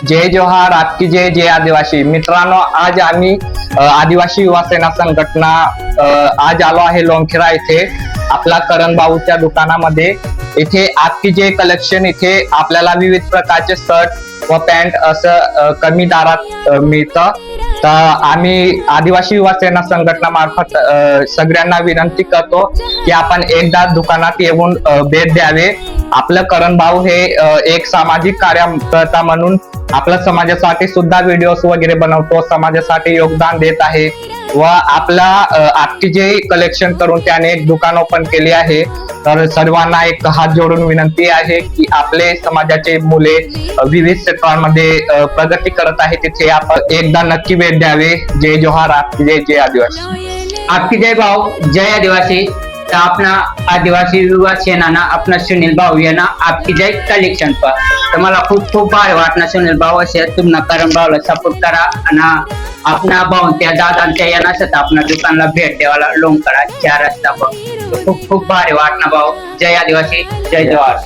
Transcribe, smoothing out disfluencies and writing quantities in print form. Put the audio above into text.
जय जोहार, आपकी जय जय आदिवासी मित्रांनो. आज आम्ही आदिवासी युवा सेना संघटना आज आलो आहे लोणखेडा येथे आपला करण भाऊच्या दुकानामध्ये. इथे आपकी जय कलेक्शन, इथे आपल्याला विविध प्रकारचे शर्ट व पॅन्ट असं कमी दरात मिळतं. तर आम्ही आदिवासी युवा सेना संघटना मार्फत सगळ्यांना विनंती करतो की आपण एकदा दुकानात येऊन भेट द्यावे. आपलं करण भाऊ हे एक सामाजिक कार्यकर्ता म्हणून आपल्या समाजासाठी सुद्धा व्हिडिओज वगैरे बनवतो, समाजासाठी योगदान देत आहे व आपला आपकी जे कलेक्शन करून त्याने एक दुकान ओपन केले आहे. तर सर्वांना एक हात जोडून विनंती आहे की आपले समाजाचे मुले विविध क्षेत्रांमध्ये प्रगती करत आहे, तिथे आपण एकदा नक्की भेट द्यावे. जय जोहार, आपकी जय जय आदिवासी. आपकी जय भाऊ जय आदिवासी. तर अपना आदिवासी युवा सेना अपना सुनील भाऊ यांना आपकी जय कलेक्शन पर. तर मला खूप खूप भारी वाटणार सुनील भाऊ असे तुम्हाला करण भाऊला सपोर्ट करा आणि आपला भाऊ त्या दादांच्या यांना आपल्या दुकानला भेट द्यावाला लोणखेडा 4 रस्ता पर. खूप खूप भारी वाटणार भाऊ. जय आदिवासी, जय जवाहर.